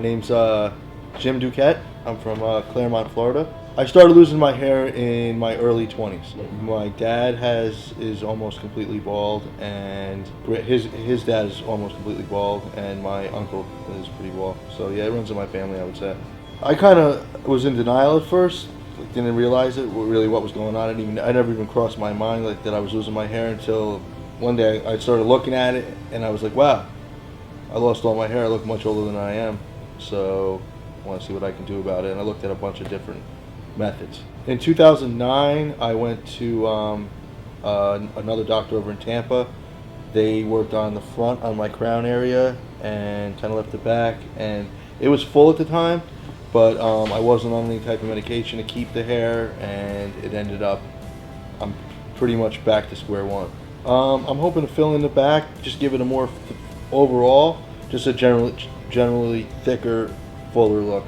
name's Jim Duquette. I'm from Claremont, Florida. I started losing my hair in my early 20s. My dad is almost completely bald, and his dad is almost completely bald, and my uncle is pretty bald. So yeah, it runs in my family, I would say. I kind of was in denial at first. Didn't realize it really what was going on. I never even crossed my mind like that I was losing my hair until one day I started looking at it, and I was like, wow, I lost all my hair. I look much older than I am. So I want to see what I can do about it. And I looked at a bunch of different methods. In 2009, I went to another doctor over in Tampa. They worked on the front, on my crown area, and kind of left the back. And it was full at the time, but I wasn't on any type of medication to keep the hair, and it ended up, I'm pretty much back to square one. I'm hoping to fill in the back, just give it a more overall, just a generally thicker, fuller look.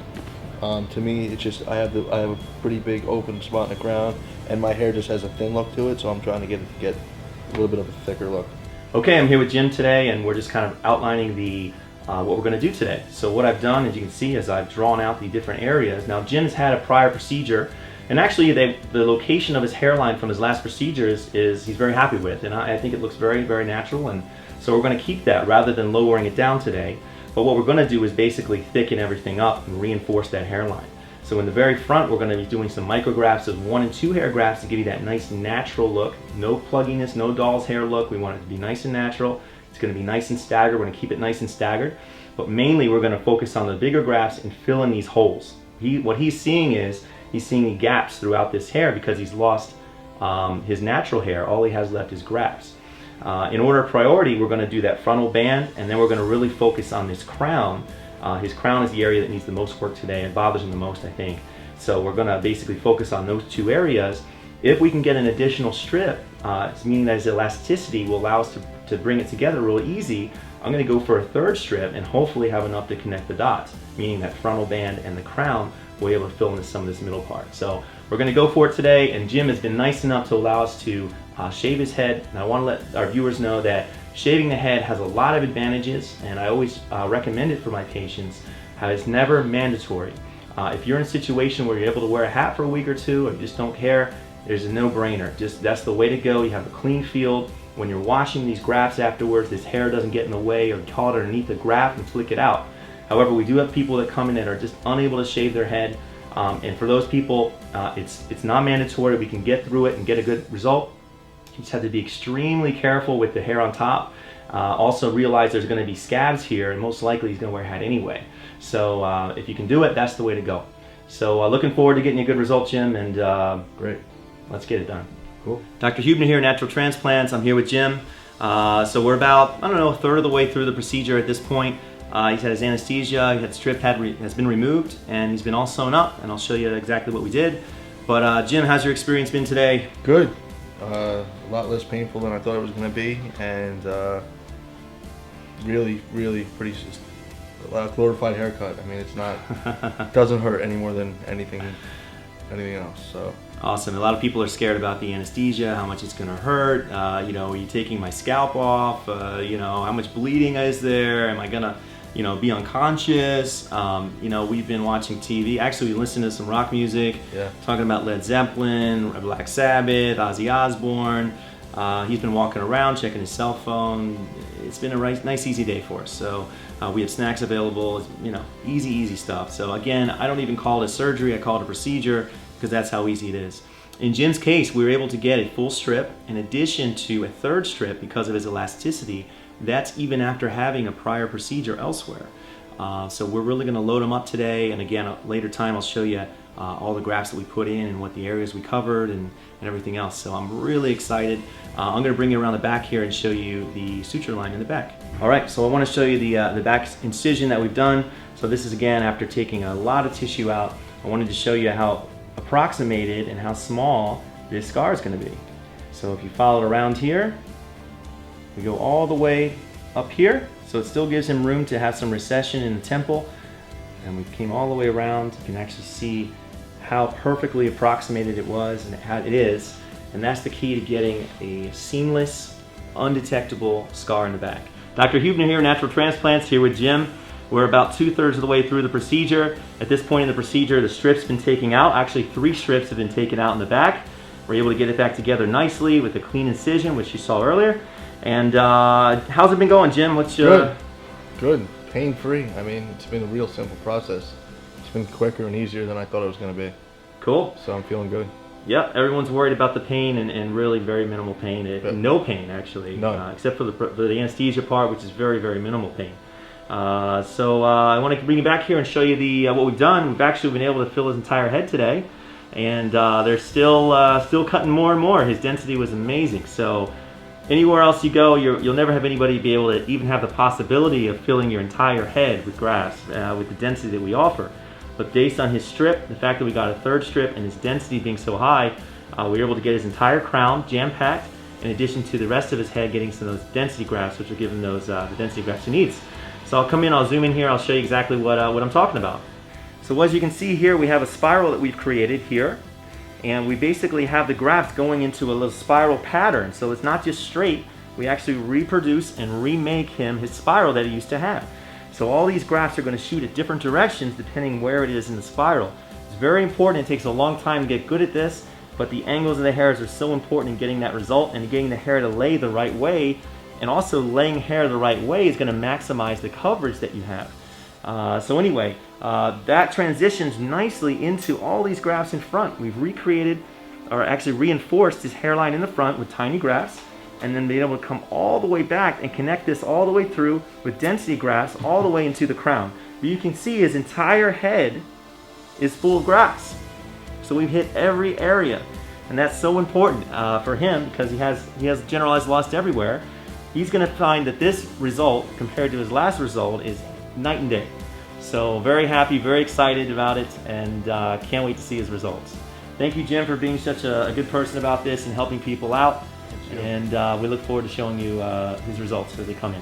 To me, it's just I have a pretty big open spot in the crown, and my hair just has a thin look to it, so I'm trying to get a little bit of a thicker look. Okay, I'm here with Jim today, and we're just kind of outlining the what we're going to do today. So what I've done, as you can see, is I've drawn out the different areas. Now, Jim's had a prior procedure, and actually the location of his hairline from his last procedure is he's very happy with, and I think it looks very, very natural, and so we're going to keep that rather than lowering it down today. But what we're going to do is basically thicken everything up and reinforce that hairline. So in the very front, we're going to be doing some micrografts of 1 and 2 hair grafts to give you that nice natural look. No plugginess, no doll's hair look. We want it to be nice and natural. It's going to be nice and staggered. We're going to keep it nice and staggered. But mainly we're going to focus on the bigger grafts and fill in these holes. What he's seeing is, he's seeing gaps throughout this hair because he's lost his natural hair. All he has left is grafts. In order of priority, we're going to do that frontal band, and then we're going to really focus on this crown. His crown is the area that needs the most work today. It bothers him the most, I think. So we're going to basically focus on those 2 areas. If we can get an additional strip, meaning that his elasticity will allow us to bring it together real easy, I'm going to go for a 3rd strip and hopefully have enough to connect the dots, meaning that frontal band and the crown will be able to fill in some of this middle part. So we're going to go for it today, and Jim has been nice enough to allow us to shave his head. And I want to let our viewers know that shaving the head has a lot of advantages, and I always recommend it for my patients. It's never mandatory. If you're in a situation where you're able to wear a hat for a week or 2, or you just don't care, there's a no-brainer. That's the way to go. You have a clean field. When you're washing these grafts afterwards, this hair doesn't get in the way or caught underneath the graft and flick it out. However, we do have people that come in that are just unable to shave their head, and for those people, it's not mandatory. We can get through it and get a good result. You just have to be extremely careful with the hair on top. Also realize there's going to be scabs here, and most likely he's going to wear a hat anyway. So if you can do it, that's the way to go. So looking forward to getting a good result, Jim, and Great. Let's get it done. Cool. Dr. Huebner here, Natural Transplants. I'm here with Jim. So we're about, I don't know, a third of the way through the procedure at this point. He's had his anesthesia, he had strip has been removed, and he's been all sewn up, and I'll show you exactly what we did. But Jim, how's your experience been today? Good. A lot less painful than I thought it was going to be, and really pretty glorified haircut. I mean, it's not doesn't hurt any more than anything else. So awesome. A lot of people are scared about the anesthesia, how much it's going to hurt. You know, are you taking my scalp off? You know, how much bleeding is there? Am I gonna, you know, be unconscious? You know, we've been watching TV. Actually, we listened to some rock music, talking about Led Zeppelin, Black Sabbath, Ozzy Osbourne. He's been walking around, checking his cell phone. It's been a nice, easy day for us. So we have snacks available, you know, easy stuff. So again, I don't even call it a surgery, I call it a procedure, because that's how easy it is. In Jim's case, we were able to get a full strip in addition to a 3rd strip because of his elasticity. That's even after having a prior procedure elsewhere. So we're really going to load him up today, and again, a later time I'll show you all the grafts that we put in and what the areas we covered and everything else. So I'm really excited. I'm going to bring you around the back here and show you the suture line in the back. All right, so I want to show you the back incision that we've done. So this is again after taking a lot of tissue out. I wanted to show you how approximated and how small this scar is going to be. So if you follow it around here, we go all the way up here, so it still gives him room to have some recession in the temple, and we came all the way around. You can actually see how perfectly approximated it was and how it is, and that's the key to getting a seamless, undetectable scar in the back. Dr. Huebner here, Natural Transplants, here with Jim. We're about 2/3 of the way through the procedure. At this point in the procedure, the strip's been taken out. Actually, 3 strips have been taken out in the back. We're able to get it back together nicely with a clean incision, which you saw earlier. And how's it been going, Jim? What's your... Good. Pain-free. I mean, it's been a real simple process. It's been quicker and easier than I thought it was going to be. Cool. So I'm feeling good. Yeah, everyone's worried about the pain, and really very minimal pain. No pain, actually. None. Except for the anesthesia part, which is very, very minimal pain. So I want to bring you back here and show you what we've done. We've actually been able to fill his entire head today. And they're still cutting more and more. His density was amazing. So anywhere else you go, you'll never have anybody be able to even have the possibility of filling your entire head with grafts with the density that we offer. But based on his strip, the fact that we got a 3rd strip and his density being so high, we were able to get his entire crown jam-packed, in addition to the rest of his head getting some of those density grafts, which will give him those the density grafts he needs. So I'll come in, I'll zoom in here, I'll show you exactly what I'm talking about. So as you can see here, we have a spiral that we've created here, and we basically have the graft going into a little spiral pattern. So it's not just straight, we actually reproduce and remake his spiral that he used to have. So all these grafts are going to shoot at different directions depending where it is in the spiral. It's very important, it takes a long time to get good at this, but the angles of the hairs are so important in getting that result and getting the hair to lay the right way, and also laying hair the right way is going to maximize the coverage that you have. So anyway, that transitions nicely into all these grafts in front. We've recreated, or actually reinforced his hairline in the front with tiny grafts, and then being able to come all the way back and connect this all the way through with density grafts all the way into the crown. But you can see his entire head is full of grafts. So we've hit every area, and that's so important for him because he has generalized loss everywhere. He's going to find that this result compared to his last result is night and day. So very happy, very excited about it, and can't wait to see his results. Thank you, Jim, for being such a good person about this and helping people out. And we look forward to showing you his results as they come in.